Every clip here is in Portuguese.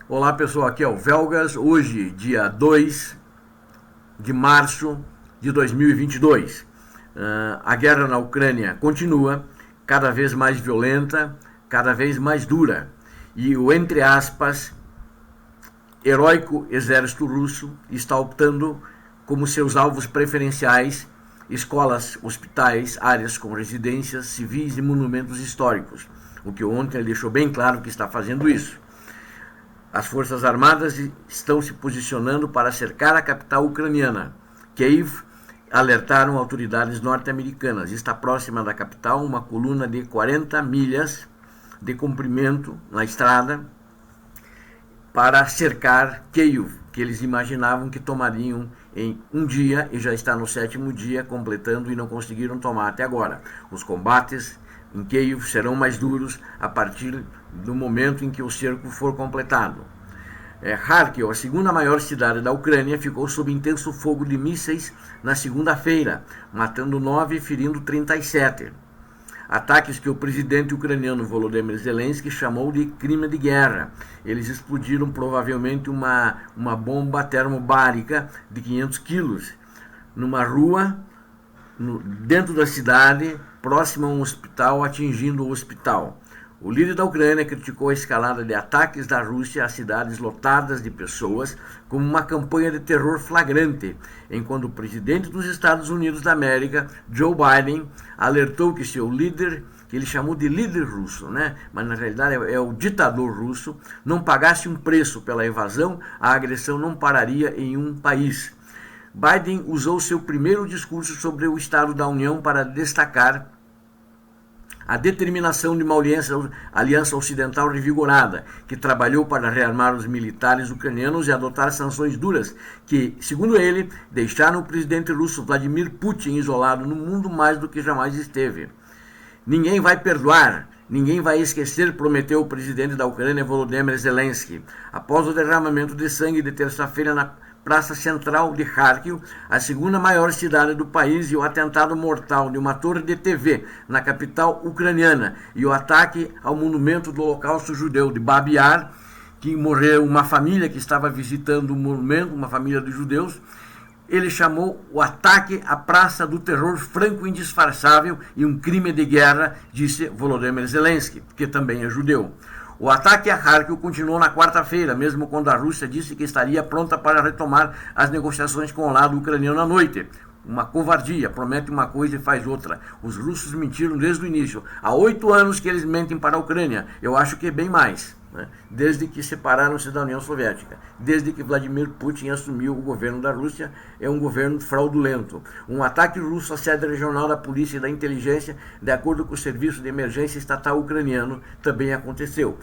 Olá pessoal, aqui é o Velgas, hoje dia 2 de março de 2022. A guerra na Ucrânia continua, cada vez mais violenta, cada vez mais dura. E o, entre aspas, heróico exército russo está optando como seus alvos preferenciais escolas, hospitais, áreas com residências civis e monumentos históricos. O que ontem ele deixou bem claro que está fazendo isso. As forças armadas estão se posicionando para cercar a capital ucraniana. Kiev alertaram autoridades norte-americanas. Está próxima da capital uma coluna de 40 milhas de comprimento na estrada para cercar Kiev, que eles imaginavam que tomariam em um dia e já está no 7º dia completando e não conseguiram tomar até agora. Os combates em Kiev serão mais duros a partir do momento em que o cerco for completado. Kharkiv, a segunda maior cidade da Ucrânia, ficou sob intenso fogo de mísseis na segunda-feira, matando 9 e ferindo 37. Ataques que o presidente ucraniano Volodymyr Zelensky chamou de crime de guerra. Eles explodiram provavelmente uma bomba termobárica de 500 quilos numa rua dentro da cidade, próximo a um hospital, atingindo o hospital. O líder da Ucrânia criticou a escalada de ataques da Rússia a cidades lotadas de pessoas como uma campanha de terror flagrante, enquanto o presidente dos Estados Unidos da América, Joe Biden, alertou que seu líder, que ele chamou de líder russo, mas na realidade é o ditador russo, não pagasse um preço pela invasão, a agressão não pararia em um país. Biden usou seu primeiro discurso sobre o Estado da União para destacar a determinação de uma aliança ocidental revigorada, que trabalhou para rearmar os militares ucranianos e adotar sanções duras, que, segundo ele, deixaram o presidente russo Vladimir Putin isolado no mundo mais do que jamais esteve. Ninguém vai perdoar, ninguém vai esquecer, prometeu o presidente da Ucrânia Volodymyr Zelensky. Após o derramamento de sangue de terça-feira na praça central de Kharkiv, a segunda maior cidade do país, e o atentado mortal de uma torre de TV na capital ucraniana e o ataque ao monumento do Holocausto Judeu de Babi Yar, que morreu uma família que estava visitando o monumento, uma família de judeus. Ele chamou o ataque à Praça do Terror franco e indisfarçável e um crime de guerra, disse Volodymyr Zelensky, que também é judeu. O ataque a Kharkiv continuou na quarta-feira, mesmo quando a Rússia disse que estaria pronta para retomar as negociações com o lado ucraniano à noite. Uma covardia, promete uma coisa e faz outra. Os russos mentiram desde o início. Há 8 anos que eles mentem para a Ucrânia. Eu acho que é bem mais, desde que separaram-se da União Soviética. Desde que Vladimir Putin assumiu o governo da Rússia, é um governo fraudulento. Um ataque russo à sede regional da polícia e da inteligência, de acordo com o Serviço de Emergência Estatal ucraniano, também aconteceu,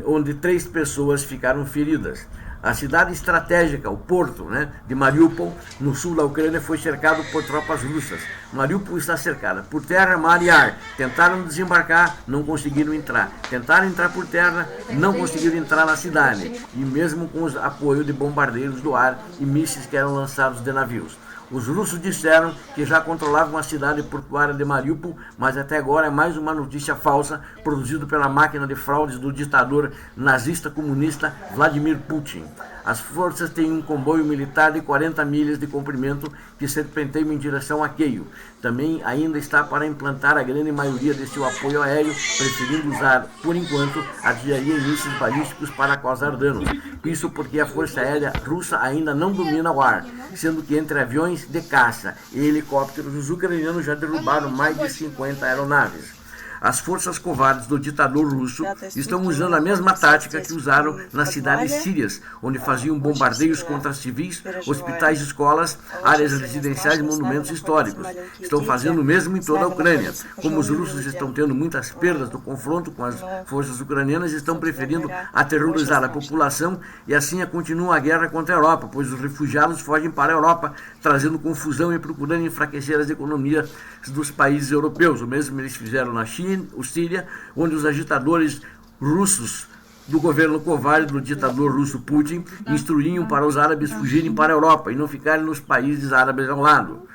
onde 3 pessoas ficaram feridas. A cidade estratégica, o porto de Mariupol, no sul da Ucrânia, foi cercado por tropas russas. Mariupol está cercada por terra, mar e ar. Tentaram desembarcar, não conseguiram entrar. Tentaram entrar por terra, não conseguiram entrar na cidade. E mesmo com o apoio de bombardeiros do ar e mísseis que eram lançados de navios. Os russos disseram que já controlavam a cidade portuária de Mariupol, mas até agora é mais uma notícia falsa produzida pela máquina de fraudes do ditador nazista comunista Vladimir Putin. As forças têm um comboio militar de 40 milhas de comprimento que serpenteia em direção a Kiev. Também ainda está para implantar a grande maioria de seu apoio aéreo, preferindo usar, por enquanto, artilharia e mísseis balísticos para causar danos. Isso porque a Força Aérea Russa ainda não domina o ar, sendo que entre aviões de caça e helicópteros, os ucranianos já derrubaram mais de 50 aeronaves. As forças covardes do ditador russo estão usando a mesma tática que usaram nas cidades sírias, onde faziam bombardeios contra civis, hospitais, escolas, áreas residenciais e monumentos históricos. Estão fazendo o mesmo em toda a Ucrânia. Como os russos estão tendo muitas perdas no confronto com as forças ucranianas, estão preferindo aterrorizar a população e assim continuam a guerra contra a Europa, pois os refugiados fogem para a Europa, trazendo confusão e procurando enfraquecer as economias dos países europeus. O mesmo eles fizeram na China, o Síria, onde os agitadores russos do governo covarde do ditador russo Putin instruíam para os árabes fugirem para a Europa e não ficarem nos países árabes ao lado.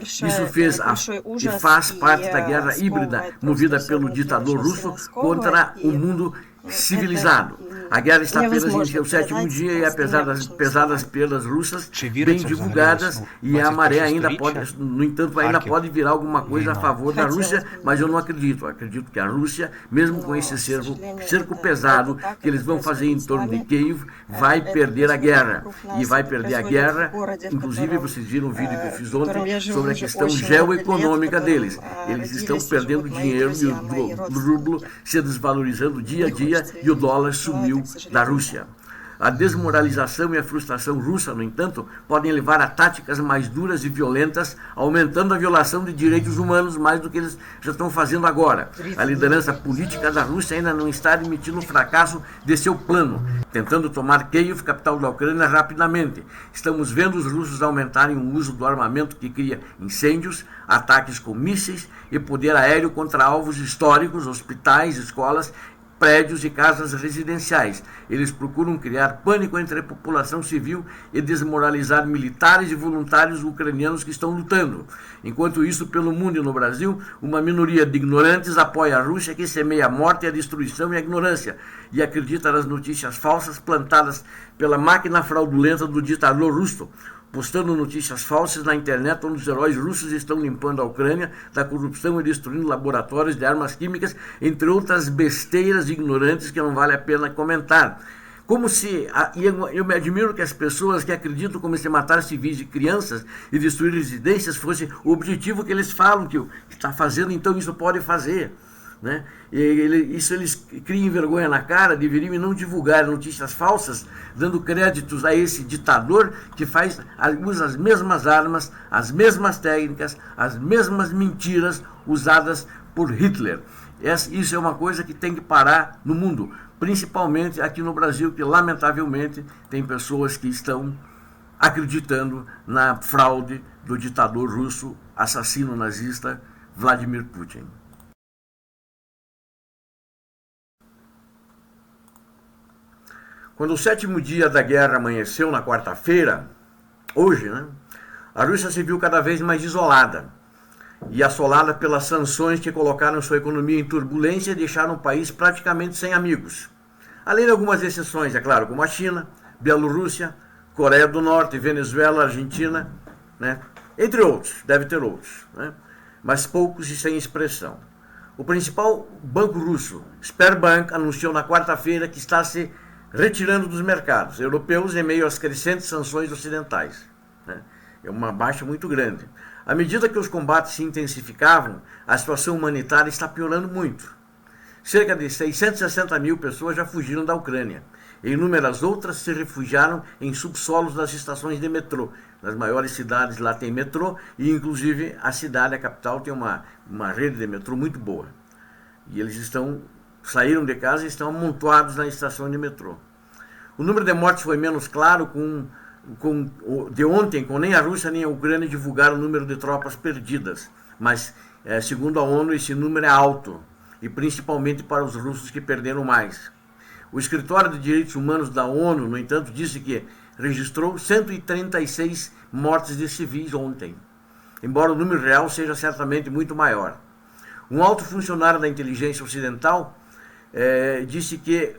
Isso fez e faz parte da guerra híbrida movida pelo ditador russo contra o mundo civilizado. A guerra está apenas em seu 7º dia e apesar das pesadas perdas russas bem divulgadas, e a maré ainda pode, no entanto, ainda pode virar alguma coisa a favor da Rússia, mas eu não acredito. Eu acredito que a Rússia, mesmo com esse cerco pesado que eles vão fazer em torno de Kiev, vai perder a guerra. E vai perder a guerra, inclusive vocês viram um vídeo que eu fiz ontem sobre a questão geoeconômica deles. Eles estão perdendo dinheiro e o rublo se desvalorizando dia a dia e o dólar sumiu da Rússia. A desmoralização e a frustração russa, no entanto, podem levar a táticas mais duras e violentas, aumentando a violação de direitos humanos mais do que eles já estão fazendo agora. A liderança política da Rússia ainda não está admitindo o fracasso de seu plano, tentando tomar Kiev, capital da Ucrânia, rapidamente. Estamos vendo os russos aumentarem o uso do armamento que cria incêndios, ataques com mísseis e poder aéreo contra alvos históricos, hospitais, escolas, prédios e casas residenciais. Eles procuram criar pânico entre a população civil e desmoralizar militares e voluntários ucranianos que estão lutando. Enquanto isso, pelo mundo e no Brasil, uma minoria de ignorantes apoia a Rússia, que semeia a morte, a destruição e a ignorância, e acredita nas notícias falsas plantadas pela máquina fraudulenta do ditador russo, postando notícias falsas na internet onde os heróis russos estão limpando a Ucrânia da corrupção e destruindo laboratórios de armas químicas, entre outras besteiras ignorantes que não vale a pena comentar. Como se, eu me admiro que as pessoas que acreditam como se matar civis e crianças e destruir residências fosse o objetivo que eles falam que está fazendo, então isso pode fazer. Né? Isso eles criam vergonha na cara, deveriam não divulgar notícias falsas, dando créditos a esse ditador que usa as mesmas armas, as mesmas técnicas, as mesmas mentiras usadas por Hitler. Isso é uma coisa que tem que parar no mundo, principalmente aqui no Brasil, que lamentavelmente tem pessoas que estão acreditando na fraude do ditador russo, assassino nazista Vladimir Putin. Quando o 7º dia da guerra amanheceu na quarta-feira, hoje, né, a Rússia se viu cada vez mais isolada e assolada pelas sanções que colocaram sua economia em turbulência e deixaram o país praticamente sem amigos. Além de algumas exceções, é claro, como a China, Bielorrússia, Coreia do Norte, Venezuela, Argentina, né, entre outros, deve ter outros, né, mas poucos e sem expressão. O principal banco russo, Sberbank, anunciou na quarta-feira que está se retirando dos mercados europeus em meio às crescentes sanções ocidentais. Né? É uma baixa muito grande. À medida que os combates se intensificavam, a situação humanitária está piorando muito. Cerca de 660 mil pessoas já fugiram da Ucrânia. E inúmeras outras se refugiaram em subsolos das estações de metrô. Nas maiores cidades lá tem metrô e inclusive a cidade, a capital, tem uma rede de metrô muito boa. E eles saíram de casa e estão amontoados na estação de metrô. O número de mortes foi menos claro de ontem, com nem a Rússia nem a Ucrânia divulgaram o número de tropas perdidas. Mas, segundo a ONU, esse número é alto, e principalmente para os russos que perderam mais. O Escritório de Direitos Humanos da ONU, no entanto, disse que registrou 136 mortes de civis ontem, embora o número real seja certamente muito maior. Um alto funcionário da inteligência ocidental disse que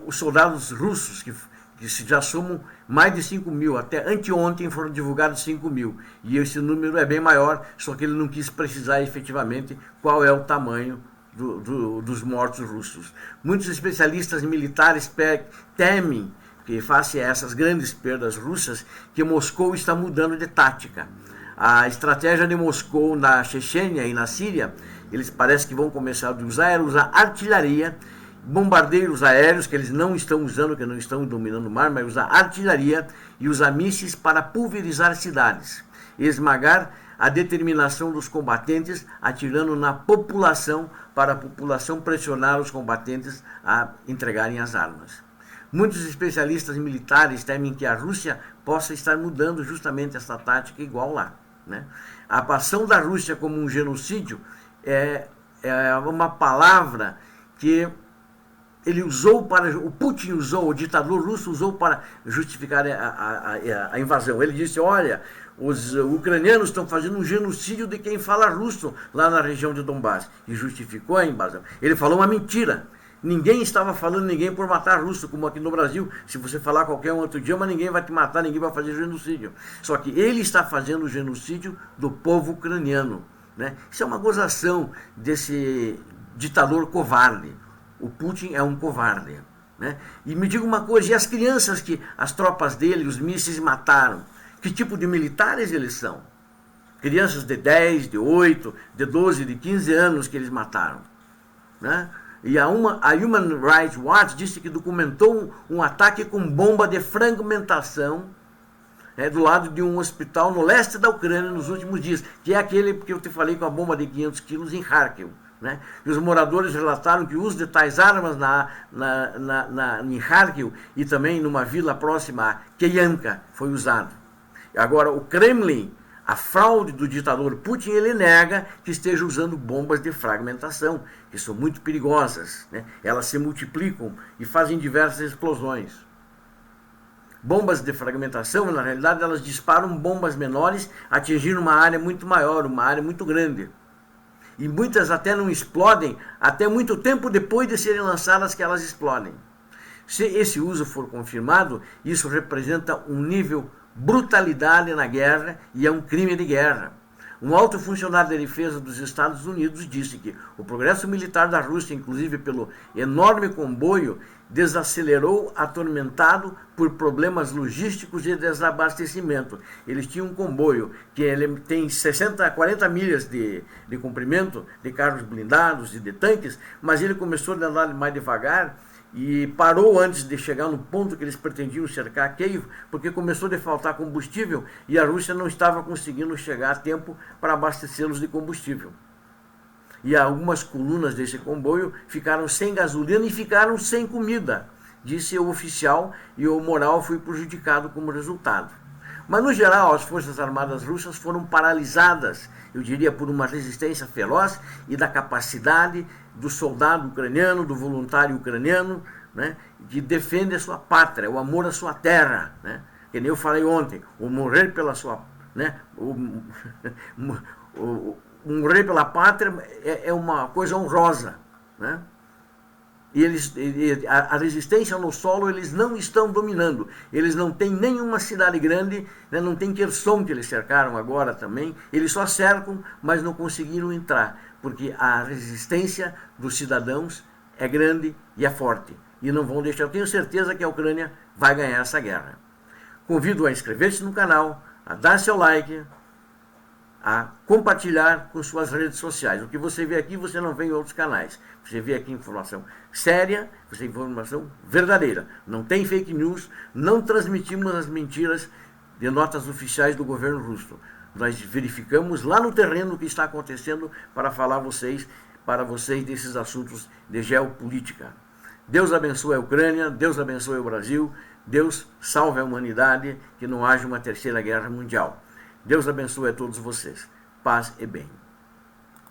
os soldados russos, que já somam mais de 5 mil, até anteontem foram divulgados 5 mil, e esse número é bem maior, só que ele não quis precisar efetivamente qual é o tamanho dos mortos russos. Muitos especialistas militares temem que, face a essas grandes perdas russas, que Moscou está mudando de tática. A estratégia de Moscou na Chechênia e na Síria, eles parecem que vão começar a usar artilharia, bombardeiros aéreos, que eles não estão usando, que não estão dominando o mar, mas usar artilharia e usar mísseis para pulverizar cidades, esmagar a determinação dos combatentes, atirando na população, para a população pressionar os combatentes a entregarem as armas. Muitos especialistas militares temem que a Rússia possa estar mudando justamente essa tática igual lá. Né? A ação da Rússia como um genocídio é uma palavra que o Putin usou, o ditador russo usou para justificar a invasão. Ele disse, olha, os ucranianos estão fazendo um genocídio de quem fala russo lá na região de Donbass, e justificou a invasão. Ele falou uma mentira. Ninguém estava falando ninguém por matar russo, como aqui no Brasil. Se você falar qualquer um outro idioma, ninguém vai te matar, ninguém vai fazer genocídio. Só que ele está fazendo o genocídio do povo ucraniano, né? Isso é uma gozação desse ditador covarde. O Putin é um covarde, né? E me diga uma coisa, e as crianças que as tropas dele, os mísseis mataram? Que tipo de militares eles são? Crianças de 10, de 8, de 12, de 15 anos que eles mataram, né? E a Human Rights Watch disse que documentou um ataque com bomba de fragmentação do lado de um hospital no leste da Ucrânia nos últimos dias, que é aquele que eu te falei com a bomba de 500 quilos em Kharkiv, né? E os moradores relataram que o uso de tais armas em Kharkiv e também numa vila próxima a Kiyanka foi usado. Agora, o Kremlin, a fraude do ditador Putin, ele nega que esteja usando bombas de fragmentação, que são muito perigosas, né? Elas se multiplicam e fazem diversas explosões. Bombas de fragmentação, na realidade, elas disparam bombas menores, atingindo uma área muito maior, uma área muito grande. E muitas até não explodem, até muito tempo depois de serem lançadas que elas explodem. Se esse uso for confirmado, isso representa um nível brutalidade na guerra e é um crime de guerra. Um alto funcionário da defesa dos Estados Unidos disse que o progresso militar da Rússia, inclusive pelo enorme comboio, desacelerou atormentado por problemas logísticos e desabastecimento. Eles tinham um comboio que ele tem 60 a 40 milhas de comprimento, de carros blindados e de tanques, mas ele começou a andar mais devagar e parou antes de chegar no ponto que eles pretendiam cercar Kiev, porque começou a faltar combustível e a Rússia não estava conseguindo chegar a tempo para abastecê-los de combustível. E algumas colunas desse comboio ficaram sem gasolina e ficaram sem comida, disse o oficial, e o moral foi prejudicado como resultado. Mas, no geral, as Forças Armadas russas foram paralisadas, eu diria, por uma resistência feroz e da capacidade do soldado ucraniano, do voluntário ucraniano, né, que defende a sua pátria, o amor à sua terra, né? Que nem eu falei ontem, o morrer pela sua, né, morrer pela pátria é uma coisa honrosa, né? E a resistência no solo eles não estão dominando. Eles não têm nenhuma cidade grande, né? Não tem Kherson, que eles cercaram agora também. Eles só cercam, mas não conseguiram entrar, porque a resistência dos cidadãos é grande e é forte. E não vão deixar. Eu tenho certeza que a Ucrânia vai ganhar essa guerra. Convido a inscrever-se no canal, a dar seu like, a compartilhar com suas redes sociais. O que você vê aqui, você não vê em outros canais. Você vê aqui informação séria, você vê informação verdadeira. Não tem fake news, não transmitimos as mentiras de notas oficiais do governo russo. Nós verificamos lá no terreno o que está acontecendo para falar para vocês desses assuntos de geopolítica. Deus abençoe a Ucrânia, Deus abençoe o Brasil, Deus salve a humanidade, que não haja uma terceira guerra mundial. Deus abençoe a todos vocês. Paz e bem.